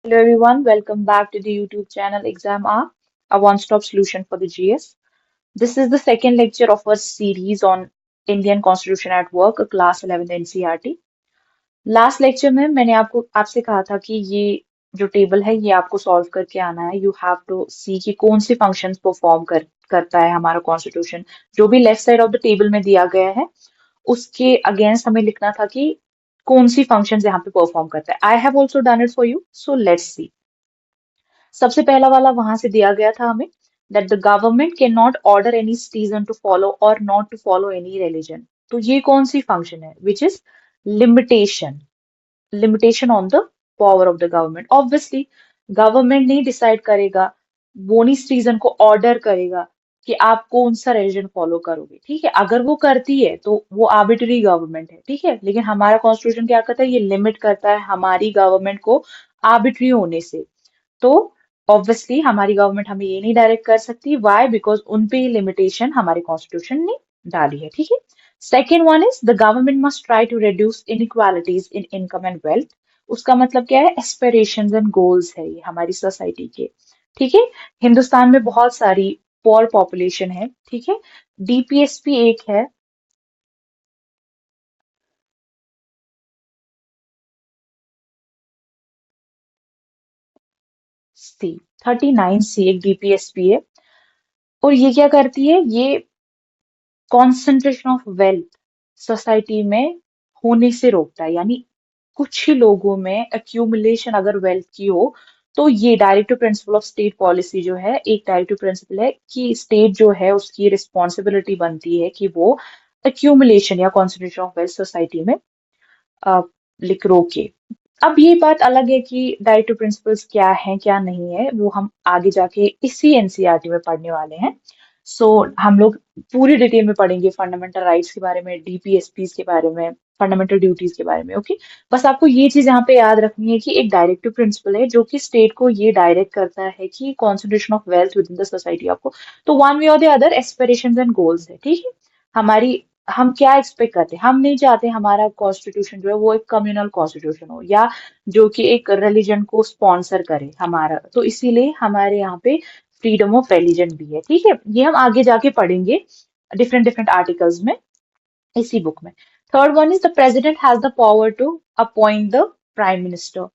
Hello everyone, welcome back to the YouTube channel Exam R, a one-stop solution for the GS. This is the second lecture of our series on Indian Constitution at Work, a class 11 NCERT. Last lecture में मैंने आपको आपसे कहा था कि ये जो table है ये आपको सॉल्व करके आना है. यू हैव टू सी कि कौन से फंक्शंस परफॉर्म करता है हमारा कॉन्स्टिट्यूशन. जो भी left side of the table में दिया गया है उसके अगेंस्ट हमें लिखना था कि कौन सी फंक्शंस यहाँ पे परफॉर्म करता है. I have also done it for you, so let's see. सबसे पहला वाला वहां से दिया गया था हमें that the government cannot order any citizen to follow or not to follow any religion. तो ये कौन सी फंक्शन है which is limitation. Limitation on the power of the government. Obviously government नहीं डिसाइड करेगा, वो नहीं सिटीजन को ऑर्डर करेगा कि आप कौन सा रिलीजन फॉलो करोगे. ठीक है, अगर वो करती है तो वो आर्बिट्री गवर्नमेंट है. ठीक है, लेकिन हमारा कॉन्स्टिट्यूशन क्या करता है, ये लिमिट करता है हमारी गवर्नमेंट को आर्बिट्री होने से. तो ऑब्वियसली हमारी गवर्नमेंट हमें ये नहीं डायरेक्ट कर सकती. वाई? बिकॉज उन पे लिमिटेशन हमारे कॉन्स्टिट्यूशन ने डाली है. ठीक है. Second one is the government must try to reduce inequalities in income and wealth. उसका मतलब क्या है, एस्पिरेशंस एंड गोल्स है ये हमारी सोसाइटी के. ठीक है, हिंदुस्तान में बहुत सारी पुअर पॉपुलेशन है. ठीक है, डीपीएसपी एक है. सी 39C एक डीपीएसपी है. और ये क्या करती है, ये कॉन्सेंट्रेशन ऑफ वेल्थ सोसाइटी में होने से रोकता है. यानी कुछ ही लोगों में एक्यूमुलेशन अगर वेल्थ की हो तो ये directive principle of state policy जो है, एक डायरेक्टिव प्रिंसिपल है कि स्टेट जो है उसकी रिस्पॉन्सिबिलिटी बनती है कि वो एक्यूमुलेशन या कॉन्सेंट्रेशन ऑफ वेल्थ सोसाइटी में लिख रोके. अब ये बात अलग है कि डायरेक्टिव प्रिंसिपल्स क्या हैं क्या नहीं है, वो हम आगे जाके इसी एनसीईआरटी में पढ़ने वाले हैं. सो हम लोग पूरी डिटेल में पढ़ेंगे फंडामेंटल राइट्स के बारे में, डीपीएसपीस के बारे में, फंडामेंटल ड्यूटीज के बारे में. ओके, बस आपको ये चीज यहाँ पे याद रखनी है कि एक डायरेक्टिव प्रिंसिपल है जो कि स्टेट को ये डायरेक्ट करता है कि concentration of wealth with in the society आपको. तो वन वे और the other aspirations and goals है. ठीक है, हमारी हम क्या एक्सपेक्ट करते हैं, हम नहीं चाहते हमारा कॉन्स्टिट्यूशन जो है वो एक कम्युनल कॉन्स्टिट्यूशन हो या जो कि एक रिलीजन को स्पॉन्सर करे हमारा. तो इसीलिए हमारे यहाँ पे फ्रीडम ऑफ रिलीजन भी है. ठीक है, ये हम आगे जाके पढ़ेंगे डिफरेंट डिफरेंट आर्टिकल्स में इसी बुक में. Third one is the president has the power to appoint the prime minister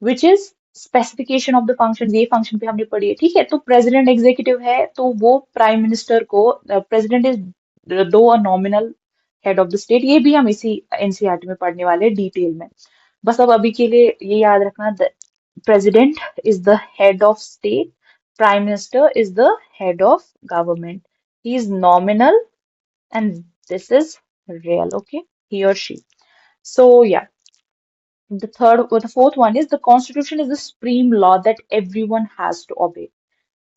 which is specification of the function. ये फंक्शन पे हमने पढ़ी है. ठीक है, तो प्रेसिडेंट एग्जीक्यूटिव है तो वो प्राइम मिनिस्टर को, प्रेसिडेंट इज दो a nominal head of the state. ये भी हम इसी एनसीईआरटी में पढ़ने वाले हैं डिटेल में. बस अब अभी के लिए ये याद रखना, president is the head of state, prime minister is the head of government. He is nominal and this is real. Okay, he or she. So yeah, the fourth one is the constitution is the supreme law that everyone has to obey.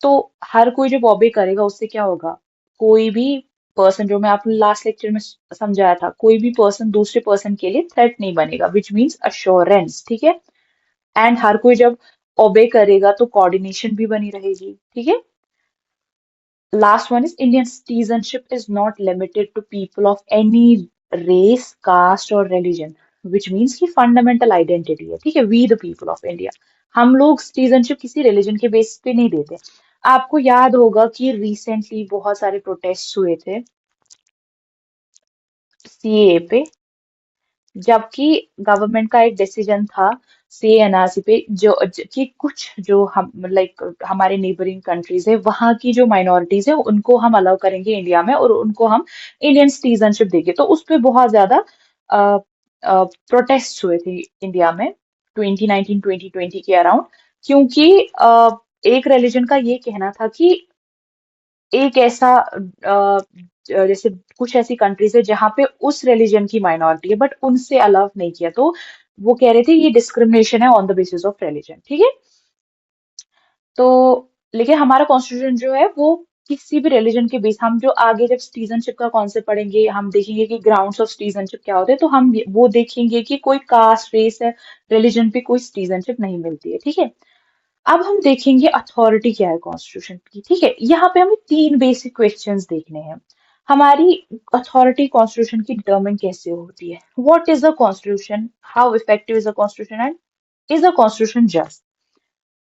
तो हर कोई जब obey करेगा उससे क्या होगा, कोई भी person, जो मैं आपको लास्ट लेक्चर में समझाया था, कोई भी पर्सन दूसरे पर्सन के लिए थ्रेट नहीं बनेगा, विच मीन्स अश्योरेंस. ठीक है, एंड हर कोई जब ओबे करेगा तो कोऑर्डिनेशन भी बनी रहेगी. ठीक है. Last one is Indian citizenship is not limited to people of any race, caste or religion, which means कि fundamental identity है. ठीक है, we the people of India. हम लोग citizenship किसी religion के बेस पे नहीं देते. आपको याद होगा कि recently बहुत सारे protests हुए थे सीएए पे, जबकि गवर्नमेंट का एक डिसीजन था सी एनआरसी पे, कि कुछ जो हम लाइक हमारे नेबरिंग कंट्रीज है वहां की जो माइनॉरिटीज है उनको हम अलाउ करेंगे इंडिया में और उनको हम इंडियन सिटीजनशिप देंगे. तो उस पे बहुत ज्यादा प्रोटेस्ट हुए थे इंडिया में 2019-2020 के अराउंड, क्योंकि एक रिलीजन का ये कहना था कि एक ऐसा जैसे कुछ ऐसी कंट्रीज है जहाँ पे उस रिलीजन की माइनॉरिटी है बट उनसे अलाउ नहीं किया, तो वो कह रहे थे ये डिस्क्रिमिनेशन है on the basis of religion. ठीक है, तो लेकिन हमारा कॉन्स्टिट्यूशन जो है वो किसी भी रिलीजन के बेस, हम जो आगे जब सिटीजनशिप का कॉन्सेप्ट पढ़ेंगे हम देखेंगे कि ग्राउंड्स ऑफ सिटीजनशिप क्या होते हैं, तो हम वो देखेंगे कि कोई कास्ट, रेस है, रिलीजन पे कोई सिटीजनशिप नहीं मिलती है. ठीक है, अब हम देखेंगे अथॉरिटी क्या है कॉन्स्टिट्यूशन की. ठीक है, यहाँ पे हमें तीन बेसिक क्वेश्चंस देखने हैं. हमारी अथॉरिटी कॉन्स्टिट्यूशन की डिटरमिन कैसे होती है, what is the constitution, how effective is the constitution and is the constitution just.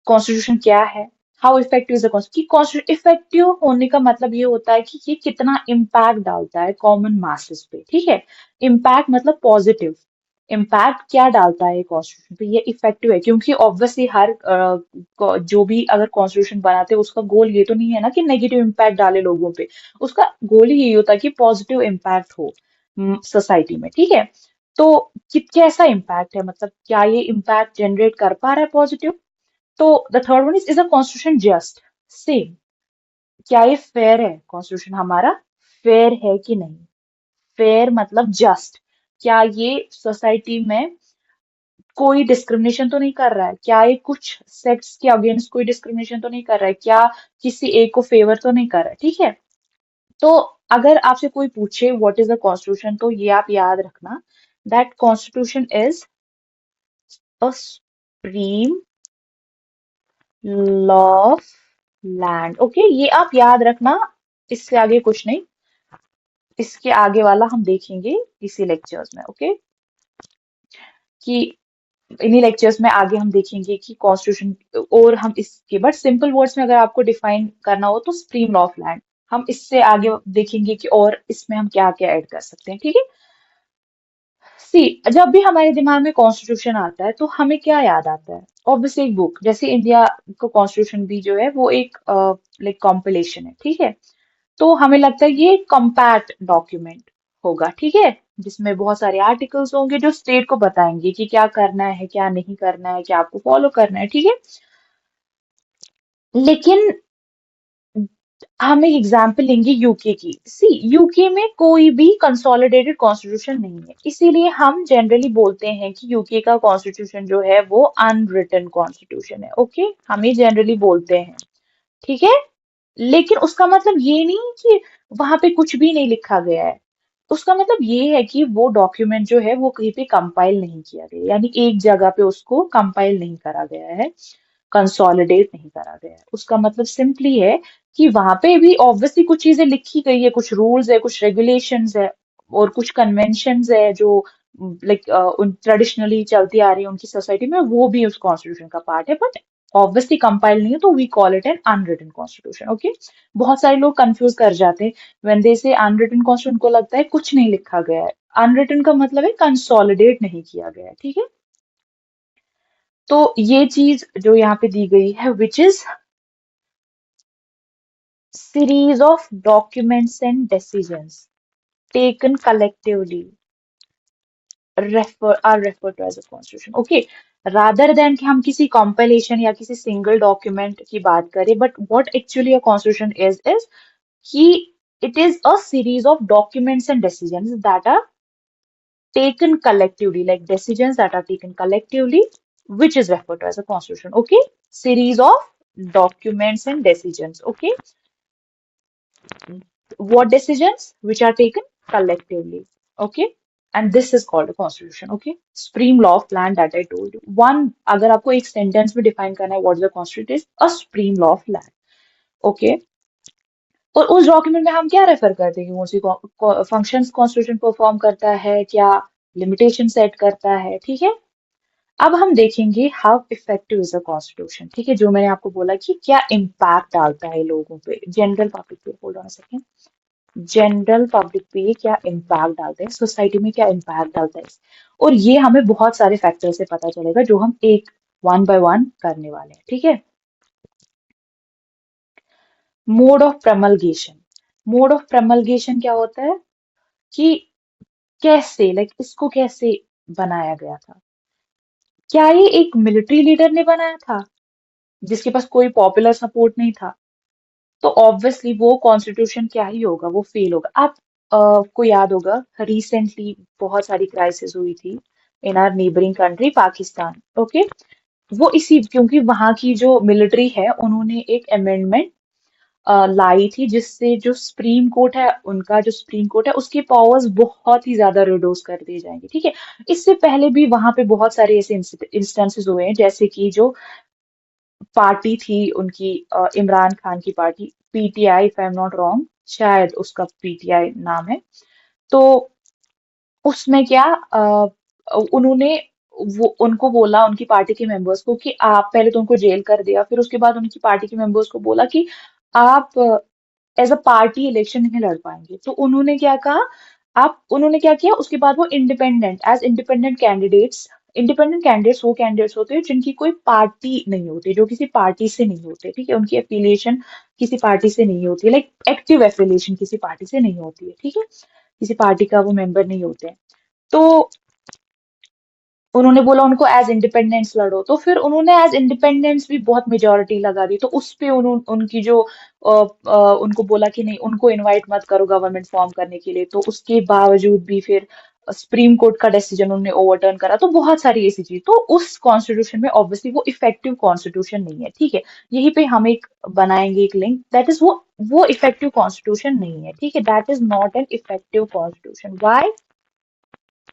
Constitution क्या है, how effective is the constitution. Effective होने का मतलब ये होता है कि ये कितना इम्पैक्ट डालता है कॉमन मासेस पे, ठीक है। इम्पैक्ट मतलब पॉजिटिव, इम्पैक्ट क्या डालता है कॉन्स्टिट्यूशन पे, ये इफेक्टिव है। क्योंकि ऑब्वियसली हर जो भी अगर कॉन्स्टिट्यूशन बनाते हैं उसका गोल ये तो नहीं है ना कि नेगेटिव इम्पैक्ट डाले लोगों पे, उसका गोल ही यही होता है कि पॉजिटिव इम्पैक्ट हो सोसाइटी में, ठीक है। तो कैसा इम्पैक्ट है, मतलब क्या ये इम्पैक्ट जनरेट कर पा रहा है पॉजिटिव। तो the third one is a constitution just, same, क्या ये फेयर है कॉन्स्टिट्यूशन हमारा, फेयर है कि नहीं। फेयर मतलब जस्ट, क्या ये सोसाइटी में कोई डिस्क्रिमिनेशन तो नहीं कर रहा है, क्या ये कुछ सेक्स के अगेंस्ट कोई डिस्क्रिमिनेशन तो नहीं कर रहा है, क्या किसी एक को फेवर तो नहीं कर रहा है, ठीक है। तो अगर आपसे कोई पूछे व्हाट इज द कॉन्स्टिट्यूशन, तो ये आप याद रखना that constitution is a supreme law of land. Okay, ये आप याद रखना, इससे आगे कुछ नहीं, इसके आगे वाला हम देखेंगे इसी लेक्चर्स में। ओके, कि इन्हीं लेक्चर्स में आगे हम देखेंगे कि कॉन्स्टिट्यूशन, और हम इसके बट सिंपल वर्ड्स में अगर आपको डिफाइन करना हो तो सुप्रीम लॉ ऑफ लैंड। हम इससे आगे देखेंगे कि और इसमें हम क्या क्या ऐड कर सकते हैं, ठीक है। सी, जब भी हमारे दिमाग में कॉन्स्टिट्यूशन आता है तो हमें क्या याद आता है, ऑब्वियसली एक बुक, जैसे इंडिया को कॉन्स्टिट्यूशन भी जो है वो एक लाइक कॉम्पिलेशन है, ठीक है। तो हमें लगता है ये कॉम्पैक्ट डॉक्यूमेंट होगा, ठीक है, जिसमें बहुत सारे आर्टिकल्स होंगे जो स्टेट को बताएंगे कि क्या करना है क्या नहीं करना है, क्या आपको फॉलो करना है, ठीक है। लेकिन हम एक एग्जाम्पल लेंगे यूके की। सी, यूके में कोई भी कंसोलिडेटेड कॉन्स्टिट्यूशन नहीं है, इसीलिए हम जनरली बोलते हैं कि यूके का कॉन्स्टिट्यूशन जो है वो अनरिटन कॉन्स्टिट्यूशन है। ओके, हम ये जनरली बोलते हैं, ठीक है। लेकिन उसका मतलब ये नहीं कि वहां पे कुछ भी नहीं लिखा गया है। उसका मतलब ये है कि वो डॉक्यूमेंट जो है वो कहीं पे कंपाइल नहीं किया गया, यानी एक जगह पे उसको कंपाइल नहीं करा गया है, कंसोलिडेट नहीं करा गया है। उसका मतलब सिंपली है कि वहां पे भी ऑब्वियसली कुछ चीजें लिखी गई है, कुछ रूल्स है, कुछ रेगुलेशंस है, और कुछ कन्वेंशंस है जो लाइक उन ट्रेडिशनली चलती आ रही है उनकी सोसाइटी में, वो भी उस कॉन्स्टिट्यूशन का पार्ट है, बट ऑब्वियसली कंपाइल नहीं है, तो we call it an unwritten constitution. Okay, बहुत सारे लोग कंफ्यूज कर जाते हैं व्हेन दे से अनरिटन कॉन्स्टिट्यूशन, उनको लगता है कुछ नहीं लिखा गया है। अनरिटन का मतलब है कंसोलिडेट नहीं किया गया है, ठीक है। तो ये चीज जो यहाँ पे दी गई है, which is series of documents and decisions taken collectively are referred to as a constitution. Okay, rather than कि हम किसी compilation या किसी single document की बात करें, but what actually a constitution is कि it is a series of documents and decisions that are taken collectively, like decisions that are taken collectively, which is referred to as a constitution. Okay, series of documents and decisions. Okay, what decisions which are taken collectively. Okay, and this is called a constitution. Okay, supreme law of land that I told you, one अगर आपको एक sentence में define करना है what is the constitution, is a supreme law of land. Okay, और उस document में हम क्या रेफर करते हैं कि कौन सी फंक्शंस कॉन्स्टिट्यूशन परफॉर्म करता है, क्या लिमिटेशन सेट करता है, ठीक है। अब हम देखेंगे how effective is a constitution, ठीक है, जो मैंने आपको बोला कि क्या इम्पैक्ट डालता है लोगों पे, जनरल पब्लिक पे। Hold on a second, general public पे ये क्या इम्पैक्ट डालते हैं, सोसाइटी में क्या इम्पैक्ट डालता है। और ये हमें बहुत सारे फैक्टर से पता चलेगा जो हम एक वन बाय वन करने वाले हैं, ठीक है। मोड ऑफ प्रमलगेशन, मोड ऑफ प्रमलगेशन क्या होता है कि कैसे, लाइक इसको कैसे बनाया गया था। क्या ये एक मिलिट्री लीडर ने बनाया था जिसके पास कोई पॉपुलर सपोर्ट नहीं था, तो ऑब्वियसली वो कॉन्स्टिट्यूशन क्या ही होगा, वो फेल होगा। आप को याद होगा रिसेंटली बहुत सारी क्राइसिस हुई थी in our neighbouring country Pakistan. Okay, वो इसी क्योंकि वहां की जो मिलिट्री है उन्होंने एक अमेंडमेंट लाई थी जिससे जो सुप्रीम कोर्ट है, उनका जो सुप्रीम कोर्ट है उसके पावर्स बहुत ही ज्यादा रिड्यूस कर दिए जाएंगे, ठीक है। इससे पहले भी वहां पे बहुत सारे ऐसे इंस्टेंसेस हुए हैं, जैसे कि जो पार्टी थी उनकी, इमरान खान की party PTI, if I am not wrong, शायद उसका पीटीआई नाम है। तो उसमें क्या उन्होंने वो उनको बोला, उनकी पार्टी के मेंबर्स को, कि आप पहले तो उनको जेल कर दिया, फिर उसके बाद उनकी पार्टी के मेंबर्स को बोला कि आप एज अ पार्टी इलेक्शन नहीं लड़ पाएंगे। तो उन्होंने क्या कहा, आप उन्होंने क्या किया, उसके बाद वो इंडिपेंडेंट कैंडिडेट्स वो कैंडिडेट्स होते हैं जिनकी कोई पार्टी नहीं होती, जो किसी पार्टी से नहीं होते, ठीक है, उनकी एफिलिएशन किसी पार्टी से नहीं होती, लाइक एक्टिव एफिलिएशन किसी पार्टी से नहीं होती है, ठीक है, किसी पार्टी का वो मेंबर नहीं होते हैं। तो उन्होंने बोला उनको एज इंडिपेंडेंस लड़ो, तो फिर उन्होंने एज इंडिपेंडेंस भी बहुत मेजोरिटी लगा दी। तो उस पे उनकी जो उनको बोला कि नहीं, उनको इनवाइट मत करो गवर्नमेंट फॉर्म करने के लिए, तो उसके बावजूद भी फिर सुप्रीम कोर्ट का डिसीजन उन्होंने ओवरटर्न करा। तो बहुत सारी ऐसी चीज, तो उस कॉन्स्टिट्यूशन में ऑब्वियसली वो इफेक्टिव कॉन्स्टिट्यूशन नहीं है, ठीक है। यहीं पे हम एक बनाएंगे एक लिंक, दैट इज वो इफेक्टिव कॉन्स्टिट्यूशन नहीं है, ठीक है, that is not an effective constitution. Why?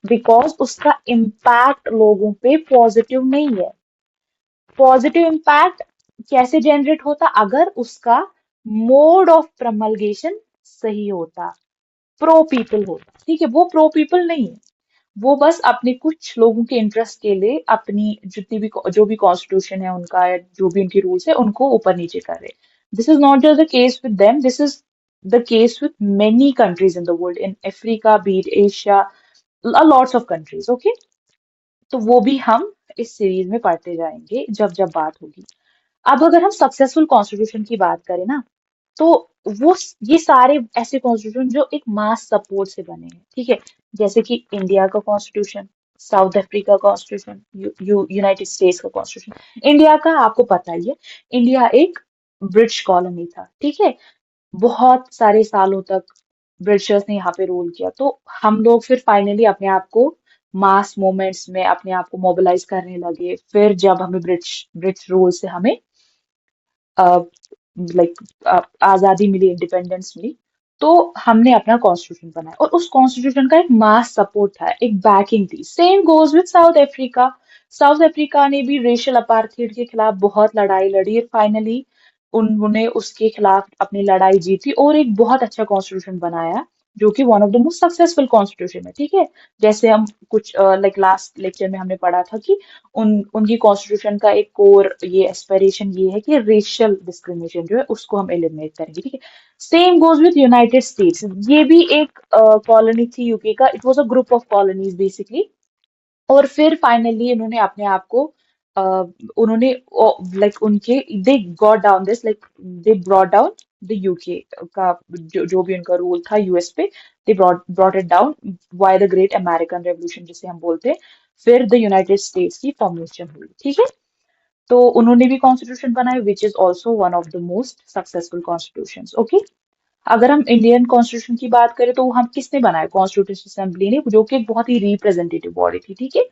Because उसका इम्पैक्ट लोगों पे पॉजिटिव नहीं है। पॉजिटिव इम्पैक्ट कैसे जनरेट होता, अगर उसका मोड ऑफ प्रमलगेशन सही होता, प्रो पीपल होता, ठीक है। वो प्रो पीपल नहीं है, वो बस अपने कुछ लोगों के इंटरेस्ट के लिए अपनी जितनी भी जो भी कॉन्स्टिट्यूशन है उनका, या जो भी उनकी रूल्स है, उनको ऊपर नीचे कर रहे। This is not just the case with them, this is the case with many countries in the world, in Africa, beat Asia, lots of countries, okay. तो वो भी हम इस सीरीज में पढ़ते जाएंगे जब जब बात होगी। अब अगर हम सक्सेसफुल कॉन्स्टिट्यूशन की बात करें ना, तो वो ये सारे ऐसे कॉन्स्टिट्यूशन जो एक मास सपोर्ट से बने हैं, ठीक है, जैसे कि इंडिया का constitution, south Africa constitution, United states का कॉन्स्टिट्यूशन। इंडिया का आपको पता ही है, इंडिया एक ब्रिटिश कॉलोनी था, ठीक है, बहुत सारे सालों तक ब्रिटिशर्स ने यहाँ पे रूल किया। तो हम लोग फिर फाइनली अपने आप को मास मूवमेंट्स में अपने आप को मोबिलाइज करने लगे। फिर जब हमें ब्रिटिश ब्रिटिश रूल से हमें लाइक आजादी मिली, इंडिपेंडेंस मिली, तो हमने अपना कॉन्स्टिट्यूशन बनाया, और उस कॉन्स्टिट्यूशन का एक मास सपोर्ट था, एक बैकिंग थी। Same goes with south Africa. South Africa ने भी रेशियल अपार्थाइड के खिलाफ बहुत लड़ाई लड़ी, और फाइनली उन्होंने उसके खिलाफ अपनी लड़ाई जीती और एक बहुत अच्छा कॉन्स्टिट्यूशन बनाया, जो कि one of the most successful constitution है, ठीक है। जैसे हम कुछ लाइक लास्ट लेक्चर में हमने पढ़ा था कि उनकी कॉन्स्टिट्यूशन का एक कोर ये एस्पिरेशन ये है कि रेशियल डिस्क्रिमिनेशन जो है उसको हम एलिमिनेट करेंगे, ठीक है। Same goes with United states, ये भी एक कॉलोनी थी यूके का, it was a group of colonies basically. और फिर फाइनली उन्होंने अपने आप को उन्होंने लाइक उनके they got down this, like they brought down the UK का जो भी उनका रूल था यूएस पे, they brought it down by the great American revolution जिसे हम बोलते हैं। फिर द यूनाइटेड स्टेट्स की फॉर्मेशन हुई, ठीक है। तो उन्होंने भी कॉन्स्टिट्यूशन बनाया which is also one of the most successful constitution, okay. अगर हम इंडियन कॉन्स्टिट्यूशन की बात करें, तो हम किसने बनाया, कॉन्स्टिट्यूशन असेंबली ने, जो कि एक बहुत ही रिप्रेजेंटेटिव बॉडी थी, ठीक है।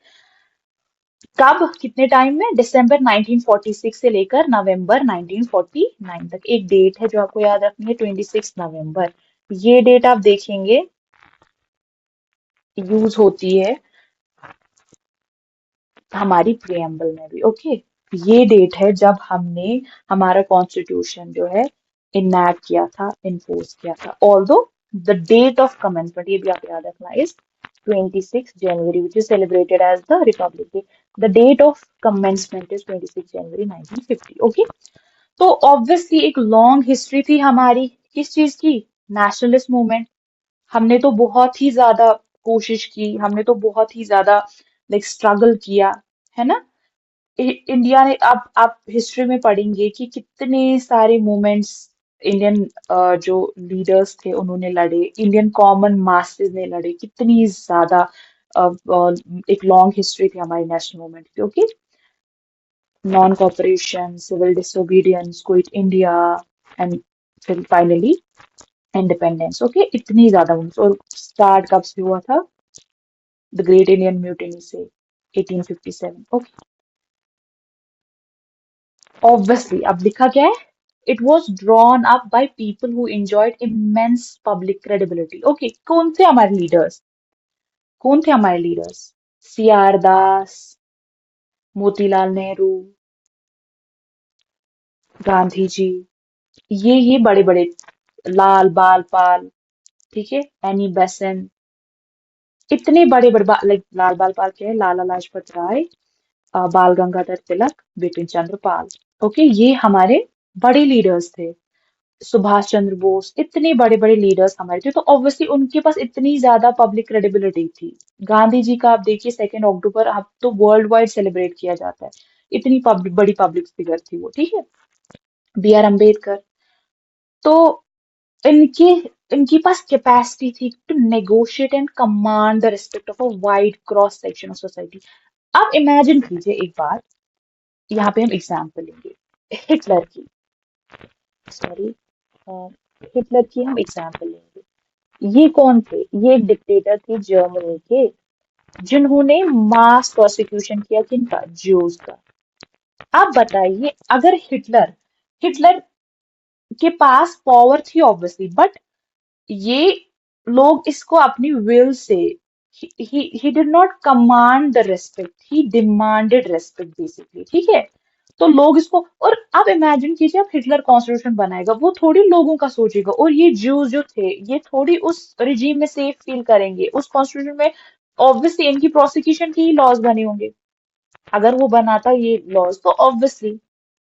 कब, कितने टाइम में, दिसंबर 1946 से लेकर नवंबर 1949 तक। एक डेट है जो आपको याद रखनी है, 26 नवंबर। ये डेट आप देखेंगे यूज होती है हमारी प्रियम्बल में भी, ओके। ये डेट है जब हमने हमारा कॉन्स्टिट्यूशन जो है इनैक्ट किया था, इन्फोर्स किया था। Although the date of commencement, ये भी आप याद रखना, is 26 January, which is celebrated as the Republic Day. The date of commencement is 26 January 1950, okay? तो ऑब्वियसली एक लॉन्ग हिस्ट्री थी हमारी किस चीज की, नेशनलिस्ट मूवमेंट। हमने तो बहुत ही ज्यादा कोशिश की, हमने तो बहुत ही ज्यादा लाइक स्ट्रगल किया, है ना। इंडिया ने, अब आप हिस्ट्री में पढ़ेंगे कि कितने सारे मूवमेंट्स इंडियन जो लीडर्स थे उन्होंने लड़े, इंडियन कॉमन मासेस ने लड़े, कितनी ज्यादा एक लॉन्ग हिस्ट्री थी हमारी नेशनल मूवमेंट की, okay. Non cooperation, civil disobedience, quit India, and फिर फाइनली इंडिपेंडेंस, ओके। इतनी ज्यादा movements। और स्टार्ट कब से हुआ था, द ग्रेट इंडियन म्यूटिनी से, 1857, ओके। Obviously, अब लिखा क्या है? It was drawn up by people who enjoyed immense public credibility. Okay, कौन थे हमारे लीडर्स? कौन थे हमारे लीडर्स? सी आर दास, मोतीलाल नेहरू, गांधी जी, ये बड़े बड़े, लाल बाल पाल, ठीक है, एनी बेसेंट, इतने बड़े बड़े लाइक लाल बाल पाल के है, लाला लाजपत राय, बाल गंगाधर तिलक, बिपिन चंद्र पाल। ओके, ये हमारे बड़े लीडर्स थे। सुभाष चंद्र बोस, इतने बड़े बड़े लीडर्स हमारे थे, तो ऑब्वियसली उनके पास इतनी ज्यादा पब्लिक क्रेडिबिलिटी थी। गांधी जी का आप देखिए 2 अक्टूबर अब तो वर्ल्ड वाइड सेलिब्रेट किया जाता है, इतनी बड़ी पब्लिक फिगर थी वो, ठीक है। बी आर अम्बेडकर, तो इनके इनके पास कैपेसिटी थी to negotiate and command the respect of a wide cross section of society. आप इमेजिन कीजिए एक बार, यहाँ पे हम एग्जाम्पल लेंगे हिटलर की, सॉरी, हिटलर की हम एग्जाम्पल लेंगे। ये कौन थे? ये एक डिक्टेटर थे जर्मनी के, जिन्होंने मास प्रोसिक्यूशन किया किनका? ज्यूज का। आप बताइए, अगर हिटलर हिटलर के पास पावर थी ऑब्वियसली, बट ये लोग इसको अपनी will say, he did not command the respect, he demanded respect basically, ठीक है। तो लोग इसको, और आप इमेजिन कीजिए, आप हिटलर कॉन्स्टिट्यूशन बनाएगा, वो थोड़ी लोगों का सोचेगा, और ये ज्यूज जो थे ये थोड़ी उस रिजीम में सेफ फील करेंगे। उस कॉन्स्टिट्यूशन में ऑब्वियसली इनकी प्रोसिक्यूशन की ही लॉज बने होंगे। अगर वो बनाता ये लॉज, तो obviously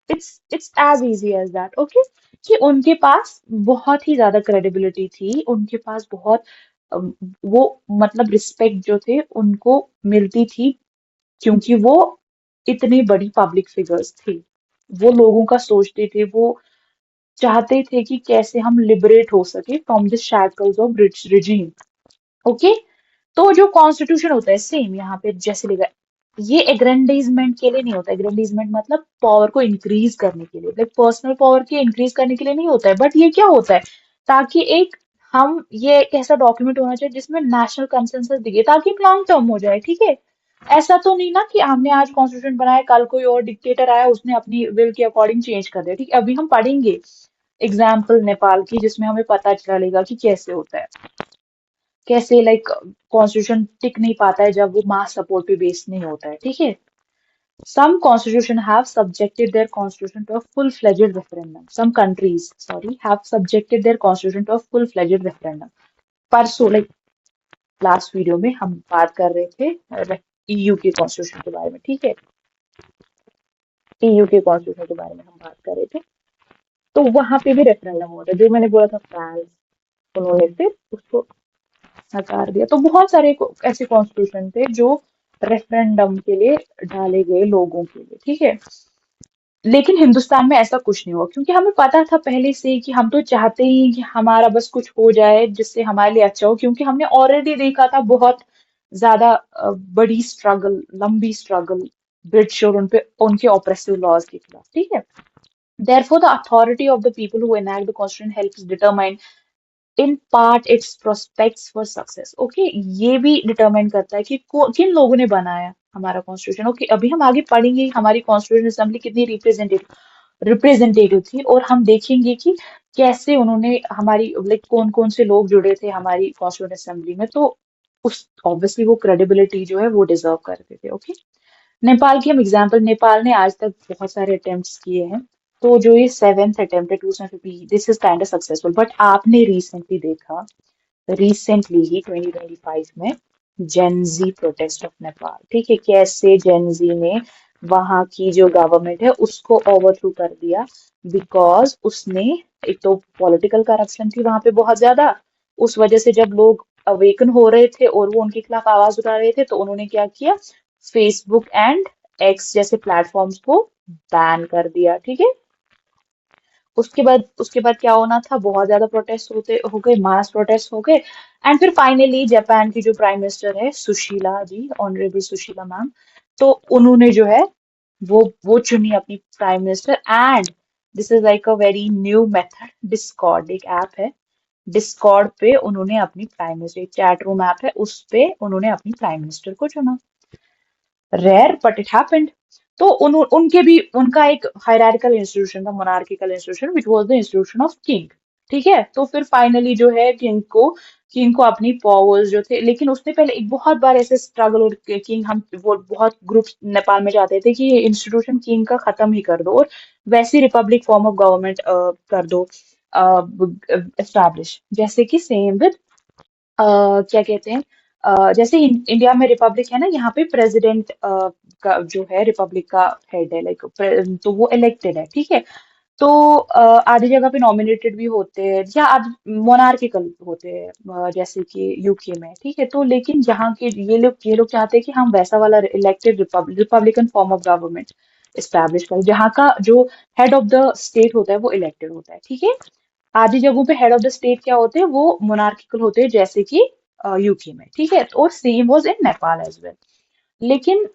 it's as easy as that, okay. कि उनके पास बहुत ही ज्यादा क्रेडिबिलिटी थी, उनके पास बहुत अम, वो मतलब रिस्पेक्ट जो थे उनको मिलती थी, क्योंकि वो इतनी बड़ी पब्लिक फिगर्स थे। वो लोगों का सोचते थे, वो चाहते थे कि कैसे हम लिबरेट हो सके from the shackles of regime, okay. तो जो कॉन्स्टिट्यूशन होता है सेम यहाँ पे जैसे लिखा है, ये एग्रेंडाइजमेंट के लिए नहीं होता। एग्रेंडाइजमेंट मतलब पावर को इंक्रीज करने के लिए, लाइक पर्सनल पावर की इंक्रीज करने के लिए नहीं होता है, बट ये क्या होता है, ताकि एक हम ये एक ऐसा डॉक्यूमेंट होना चाहिए जिसमें नेशनल कंसेंसस दिखे, ताकि लॉन्ग टर्म हो जाए, ठीक है। ऐसा तो नहीं ना कि हमने आज कॉन्स्टिट्यूशन बनाया, कल कोई और डिक्टेटर आया, उसने अपनी विल के अकॉर्डिंग चेंज कर दिया, ठीक है। अभी हम पढ़ेंगे एग्जाम्पल नेपाल की, जिसमें हमें पता चलेगा कि कैसे होता है, कैसे लाइक कॉन्स्टिट्यूशन टिक नहीं पाता है जब वो मास सपोर्ट पे बेस्ड नहीं होता है, ठीक है। Some constitution have subjected their constitution to a full-fledged referendum. Some countries, sorry, have subjected their constitution to a full-fledged referendum. परसों लाइक लास्ट वीडियो में हम बात कर रहे थे ईयू के कॉन्स्टिट्यूशन के बारे में, ठीक है। ईयू के कॉन्स्टिट्यूशन के बारे में हम बात कर रहे थे, तो वहां पे भी रेफरेंडम हुआ था, जो मैंने बोला था फ्रांस, उन्होंने फिर उसको नकार दिया। तो बहुत सारे ऐसे कॉन्स्टिट्यूशन थे जो रेफरेंडम के लिए डाले गए लोगों के लिए, ठीक है। लेकिन हिंदुस्तान में ऐसा कुछ नहीं हुआ, क्योंकि हमें पता था पहले से ही कि हम तो चाहते ही कि हमारा बस कुछ हो जाए जिससे हमारे लिए अच्छा हो, क्योंकि हमने ऑलरेडी देखा था बहुत ज्यादा बड़ी स्ट्रगल, लंबी स्ट्रगल ब्रिटिश और उनपे उनके ऑप्रेसिव लॉज के खिलाफ, ठीक है। Therefore, the authority of the people who enact the constitution helps determine in part it's prospects for success, okay. ये भी डिटरमाइन करता है कि किन लोगों ने बनाया हमारा कॉन्स्टिट्यूशन, ओके। अभी हम आगे पढ़ेंगे हमारी कॉन्स्टिट्यूशन असेंबली कितनी रिप्रेजेंटेटिव थी, और हम देखेंगे कि कैसे उन्होंने हमारी लाइक कौन कौन से लोग जुड़े थे हमारी कॉन्स्टिट्यूशन असेंबली में, तो उस ऑब्वियसली वो क्रेडिबिलिटी जो है वो डिजर्व करते थे, ओके। नेपाल की हम एग्जाम्पल, नेपाल ने आज तक बहुत सारे अटेम्प्ट्स किए हैं, तो जो ये सेवेंथ अटेम्प्ट है 250, this is kind of successful. But आपने रिसेंटली देखा, रिसेंटली ही 2025 में जेनजी प्रोटेस्ट ऑफ नेपाल, ठीक है, कैसे जेनजी ने वहां की जो गवर्नमेंट है उसको ओवरथ्रो कर दिया, बिकॉज उसने, एक तो पॉलिटिकल करप्शन थी वहां पे बहुत ज्यादा, उस वजह से जब लोग अवेकन हो रहे थे और वो उनके खिलाफ आवाज उठा रहे थे, तो उन्होंने क्या किया, फेसबुक एंड एक्स जैसे प्लेटफॉर्म्स को बैन कर दिया, ठीक है। उसके बाद क्या होना था, बहुत ज्यादा प्रोटेस्ट होते हो गए, मास प्रोटेस्ट हो गए। एंड फिर फाइनली जापान की जो प्राइम मिनिस्टर है सुशीला जी, ऑनरेबल सुशीला मैम, तो उन्होंने जो है वो चुनी अपनी prime minister. And this is like a very new method, Discord एक ऐप है, डिस्कॉर्ड पे उन्होंने अपनी प्राइम मिनिस्टर, एक चैट रूम ऐप है, उस पे उन्होंने अपनी प्राइम मिनिस्टर को चुना। Rare but it happened. तो उनके भी उनका एक हायरार्किकल इंस्टीट्यूशन था, monarchical institution, which was the institution of king, ठीक है। तो फिर फाइनली जो है किंग को अपनी पावर्स जो थे, लेकिन उसने पहले एक बहुत बार ऐसे स्ट्रगल, और किंग हम वो बहुत ग्रुप नेपाल में जाते थे कि ये इंस्टीट्यूशन किंग का खत्म ही कर दो, और वैसी रिपब्लिक फॉर्म ऑफ गवर्नमेंट कर दो एस्टैब्लिश, जैसे कि सेम विद क्या कहते हैं, जैसे इंडिया में रिपब्लिक है ना, यहाँ पे प्रेसिडेंट का जो है रिपब्लिक का हेड है, लाइक तो वो इलेक्टेड है, ठीक है। तो आधी जगह पे नॉमिनेटेड भी होते हैं या आज मोनार्किकल होते हैं, जैसे कि यूके में, ठीक है। तो लेकिन यहाँ के ये लोग चाहते हैं कि हम वैसा वाला elected Republican form of government establish करें, जहाँ का जो हेड ऑफ द स्टेट होता है वो इलेक्टेड होता है, ठीक है। आधी जगहों पे हेड ऑफ द स्टेट क्या होते हैं, वो मोनार्किकल होते हैं, जैसे कि यूके में, ठीक है। और same was in Nepal as well. लेकिन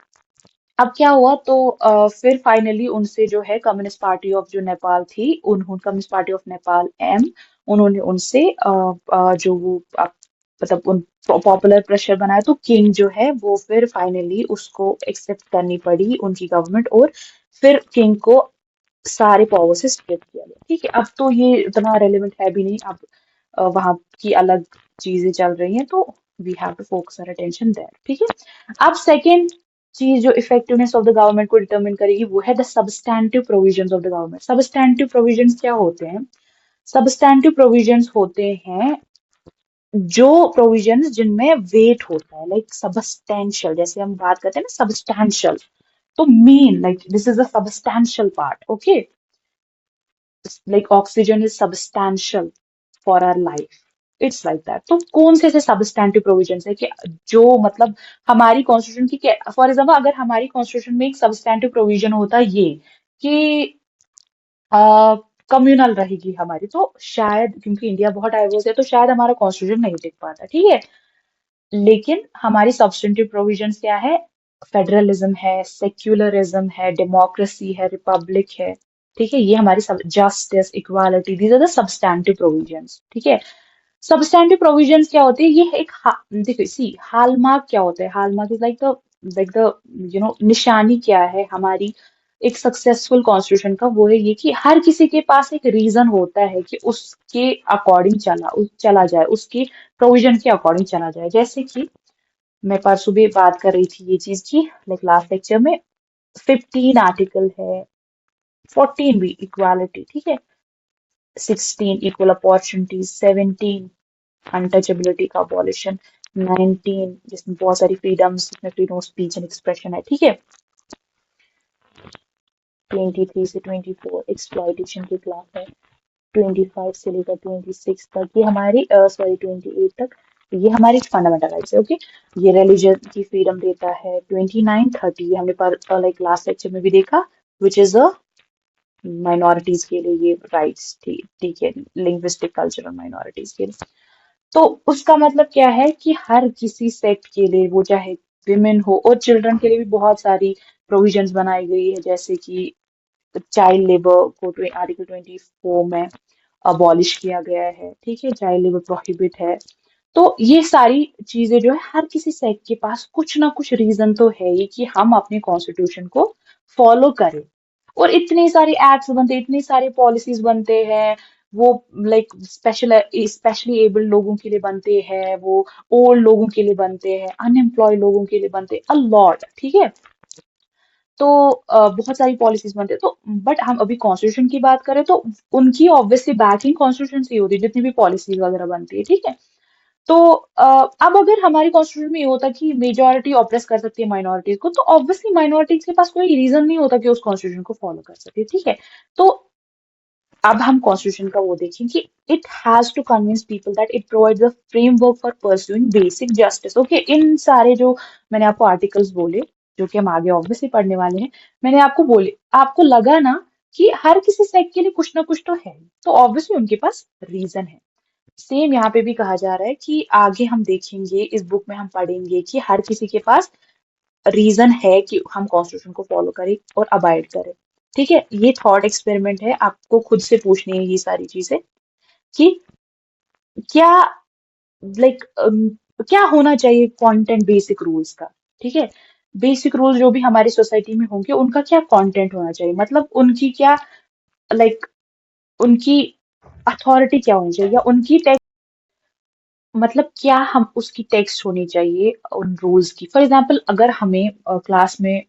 अब क्या हुआ, तो फिर फाइनली उनसे जो है कम्युनिस्ट पार्टी ऑफ जो नेपाल थी, उन communist party of Nepal M, उन्होंने उनसे जो वो मतलब उन पॉपुलर प्रेशर बनाया, तो किंग जो है वो फिर फाइनली उसको एक्सेप्ट करनी पड़ी उनकी गवर्नमेंट, और फिर किंग को सारे पावर से स्ट्रिप किया गया, ठीक है। अब तो ये इतना रेलेवेंट है भी नहीं, अब वहां की अलग चीजें चल रही हैं, तो we have to focus our attention there, ठीक है। अब सेकंड चीज जो इफेक्टिवनेस ऑफ द गवर्नमेंट को डिटरमिन करेगी, वो है the substantive provisions of the government. Substantive provisions क्या होते हैं? सब्सटैंटिव प्रोविजंस होते हैं जो प्रोविजंस जिनमें वेट होता है, लाइक सब्सटैंशियल, जैसे हम बात करते हैं ना सब्सटैंशियल, तो main, like this is the substantial part, okay. Like oxygen is substantial for our life, it's like that. तो कौन से ऐसे सब्सटैंटिव प्रोविजंस है कि जो मतलब हमारी कॉन्स्टिट्यूशन की, फॉर एग्जाम्पल अगर हमारी कॉन्स्टिट्यूशन में एक सब्सटैंटिव प्रोविजन होता ये कि कम्युनल रहेगी हमारी, तो शायद, क्योंकि इंडिया बहुत डाइवर्स है, तो शायद हमारा कॉन्स्टिट्यूशन नहीं टिक पाता, ठीक है। लेकिन हमारी सब्सटेंटिव प्रोविजंस क्या है? फेडरलिज्म है, सेक्युलरिज्म है, डेमोक्रेसी है, रिपब्लिक है, ठीक है। ये हमारी सब, justice, equality, these are the substantive provisions, ठीक है। सब्सटैंटिव प्रोविजंस क्या होती है? ये एक देखो, सी हॉलमार्क क्या होता है? हॉलमार्क इज लाइक द निशानी क्या है हमारी एक सक्सेसफुल कॉन्स्टिट्यूशन का? वो है ये कि हर किसी के पास एक रीजन होता है कि उसके अकॉर्डिंग चला जाए, उसके प्रोविजन के अकॉर्डिंग चला जाए। जैसे कि मैं परसों भी बात कर रही थी ये चीज की, लाइक लास्ट लेक्चर में 15 आर्टिकल है, 14 भी इक्वालिटी, ठीक है, 16 इक्वल अपॉर्चुनिटीज, 17 अनटचेबिलिटी का अबॉलिशन, 19 जिसमें बहुत सारी फ्रीडम्स, जिसमें freedom of speech and expression है, ठीक है, 23 से 24 एक्सप्लॉइटेशन के खिलाफ है, 25 से लेकर 26 तक ये हमारी, सॉरी 28 तक ये हमारी फंडामेंटल राइट्स है, ओके। ये रिलीजन की फ्रीडम देता है। 29 30 ये हमने पर लाइक लास्ट लेक्चर में भी देखा, विच इज अ माइनॉरिटीज के लिए ये राइट्स थी, ठीक है, लिंग्विस्टिक कल्चरल माइनॉरिटीज के लिए। तो उसका मतलब क्या है कि हर किसी सेक्ट के लिए, वो चाहे विमेन हो और चिल्ड्रन के लिए भी बहुत सारी प्रोविजंस बनाई गई है, जैसे कि चाइल्ड लेबर को आर्टिकल 24 में अबॉलिश किया गया है, ठीक है, चाइल्ड लेबर प्रोहिबिट है। तो ये सारी चीजें जो है, हर किसी सेक्ट के पास कुछ ना कुछ रीजन तो है ही कि हम अपने कॉन्स्टिट्यूशन को फॉलो करें। और इतने सारे एक्ट्स बनते हैं, इतने सारे पॉलिसीज बनते हैं, वो लाइक स्पेशली एबल्ड लोगों के लिए बनते हैं, वो ओल्ड लोगों के लिए बनते हैं, अनएम्प्लॉयड लोगों के लिए बनते हैं, अ लॉट, ठीक है। तो बहुत सारी पॉलिसीज बनते हैं, तो बट हम अभी कॉन्स्टिट्यूशन की बात करें तो उनकी ऑब्वियसली बैकिंग कॉन्स्टिट्यूशन से ही होती है, जितनी भी पॉलिसीज वगैरह बनती है, ठीक है। तो अब अगर हमारी कॉन्स्टिट्यूशन में ये होता कि मेजोरिटी ऑप्रेस कर सकती है माइनॉरिटीज को, तो ऑब्वियसली माइनॉरिटीज के पास कोई रीजन नहीं होता कि उस कॉन्स्टिट्यूशन को फॉलो कर सके, ठीक है। तो अब हम कॉन्स्टिट्यूशन का वो देखें कि it has to convince people that it provides a framework for pursuing basic justice, okay. इन सारे जो मैंने आपको आर्टिकल्स बोले, जो कि हम आगे ऑब्वियसली पढ़ने वाले हैं, मैंने आपको बोले, आपको लगा ना कि हर किसी सेक्ट के लिए कुछ ना कुछ तो है, तो ऑब्वियसली उनके पास रीजन है। सेम यहाँ पे भी कहा जा रहा है कि आगे हम देखेंगे, इस बुक में हम पढ़ेंगे कि हर किसी के पास रीजन है कि हम कॉन्स्टिट्यूशन को फॉलो करें और अबाइड करें, ठीक है। ये थॉट एक्सपेरिमेंट है, आपको खुद से पूछनी है ये सारी चीजें कि क्या, लाइक क्या होना चाहिए कंटेंट बेसिक रूल्स का, ठीक है। बेसिक रूल जो भी हमारी सोसाइटी में होंगे, उनका क्या कंटेंट होना चाहिए, मतलब उनकी क्या, लाइक उनकी अथॉरिटी क्या होनी चाहिए, या उनकी मतलब क्या हम उसकी टेक्स्ट होनी चाहिए उन रूल्स की। फॉर एग्जाम्पल अगर हमें क्लास में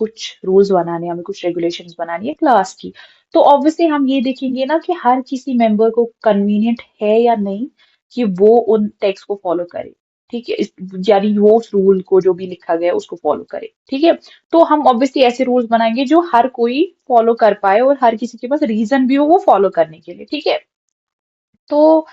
कुछ रूल्स बनाने, हमें कुछ रेगुलेशंस बनानी है क्लास की, तो ऑब्वियसली हम ये देखेंगे ना कि हर किसी मेंबर को कन्वीनियंट है या नहीं कि वो उन टेक्स्ट को फॉलो करे, ठीक है, यानी वो उस रूल को जो भी लिखा गया है उसको फॉलो करे, ठीक है। तो हम ऑब्वियसली ऐसे रूल्स बनाएंगे जो हर कोई फॉलो कर पाए और हर किसी के पास रीजन भी हो वो फॉलो करने के लिए, ठीक है। तो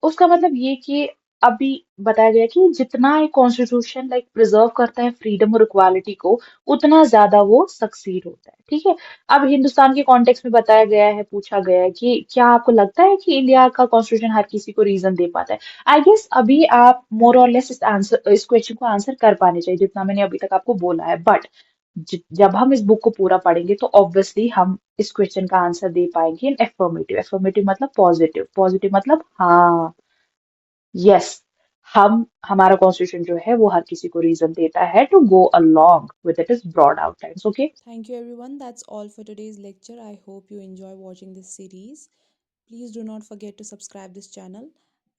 उसका मतलब ये कि अभी बताया गया कि जितना एक कॉन्स्टिट्यूशन लाइक प्रिजर्व करता है फ्रीडम और इक्वालिटी को, उतना ज्यादा वो सक्सीड होता है, ठीक है। अब हिंदुस्तान के कॉन्टेक्स्ट में बताया गया है, पूछा गया है कि क्या आपको लगता है कि इंडिया का कॉन्स्टिट्यूशन हर किसी को रीजन दे पाता है। आई गेस अभी आप मोर और लेस इस क्वेश्चन को आंसर कर पाने चाहिए जितना मैंने अभी तक आपको बोला है, बट जब हम इस बुक को पूरा पढ़ेंगे तो ऑब्वियसली हम इस क्वेश्चन का आंसर दे पाएंगे इन एफर्मेटिव। एफर्मेटिव मतलब पॉजिटिव, पॉजिटिव मतलब हाँ, यस, हम हमारा कॉन्स्टिट्यूशन जो है वो हर किसी को रीजन देता है to go along with it is broad outlines, okay. Thank you, everyone. That's all for today's lecture. I hope you enjoy watching this series. Please do not forget to subscribe this channel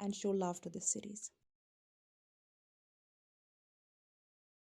and show love to this series.